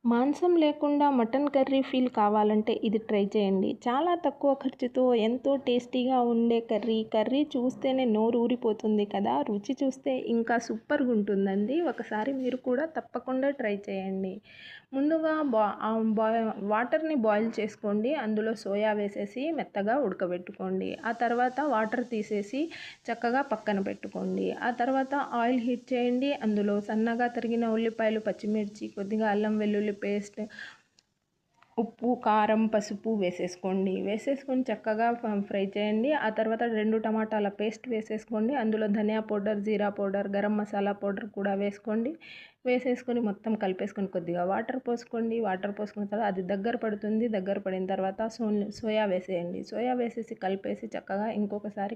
మాంసం లేకుండా mutton curry feel కావాలంటే ఇది ట్రై చేయండి. చాలా తక్కువ ఖర్చుతో ఎంతో టేస్టీగా ఉండే కర్రీ చూస్తేనే నోరు ఊరిపోతుంది కదా! రుచి చూస్తే ఇంకా సూపర్‌గా ఉంటుందండి. ఒకసారి మీరు కూడా తప్పకుండా ట్రై చేయండి. ముందుగా వాటర్‌ని బాయిల్ చేసుకోండి. అందులో సోయా వేసేసి మెత్తగా ఉడకబెట్టుకోండి. ఆ తర్వాత వాటర్ తీసేసి చక్కగా పక్కన పెట్టుకోండి. ఆ తర్వాత ఆయిల్ హీట్ చేయండి. అందులో సన్నగా తరిగిన ఉల్లిపాయలు, పచ్చిమిర్చి, కొద్దిగా అల్లం వెల్లుల్లి పేస్ట్, ఉప్పు, కారం, పసుపు వేసేసుకొని చక్కగా ఫ్రై చేయండి. ఆ తర్వాత 2 టమాటాల పేస్ట్ వేసేసుకోండి. అందులో ధనియా పౌడర్, జీరా పౌడర్, గరం మసాలా పౌడర్ కూడా వేసేసుకొని మొత్తం కలిపేసుకొని కొద్దిగా వాటర్ పోసుకున్న తర్వాత అది దగ్గర పడుతుంది. దగ్గర పడిన తర్వాత సోయా వేసేయండి. సోయా వేసేసి కలిపేసి చక్కగా ఇంకొకసారి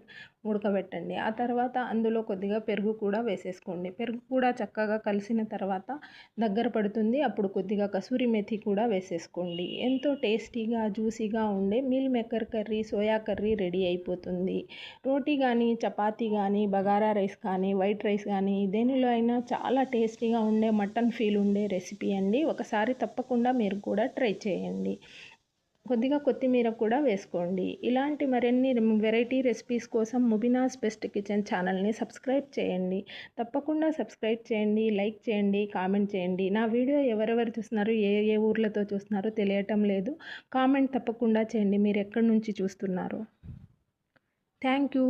ఉడకబెట్టండి. ఆ తర్వాత అందులో కొద్దిగా పెరుగు కూడా వేసేసుకోండి. పెరుగు కూడా చక్కగా కలిసిన తర్వాత దగ్గర పడుతుంది. అప్పుడు కొద్దిగా కసూరి మేథి కూడా వేసేసుకోండి. ఎంతో టేస్టీగా, జ్యూసీగా ఉండే meal maker curry, soya curry ready అయిపోతుంది. రోటీ కానీ, చపాతీ కానీ, బగారా రైస్ కానీ, వైట్ రైస్ కానీ దేనిలో అయినా చాలా టేస్టీగా ఉండే మటన్ ఫీల్ ఉండే రెసిపీ అండి. ఒకసారి తప్పకుండా మీరు కూడా ట్రై చేయండి. కొద్దిగా కొత్తిమీర కూడా వేసుకోండి. ఇలాంటి మరిన్ని వెరైటీ రెసిపీస్ కోసం ముబినాస్ బెస్ట్ కిచెన్ ఛానల్ని సబ్స్క్రైబ్ చేయండి. తప్పకుండా సబ్స్క్రైబ్ చేయండి, లైక్ చేయండి, కామెంట్ చేయండి. నా వీడియో ఎవరెవరు చూస్తున్నారు, ఏ ఏ ఊర్లతో చూస్తున్నారో తెలియటం లేదు. కామెంట్ తప్పకుండా చేయండి మీరు ఎక్కడి నుంచి చూస్తున్నారో. Thank you.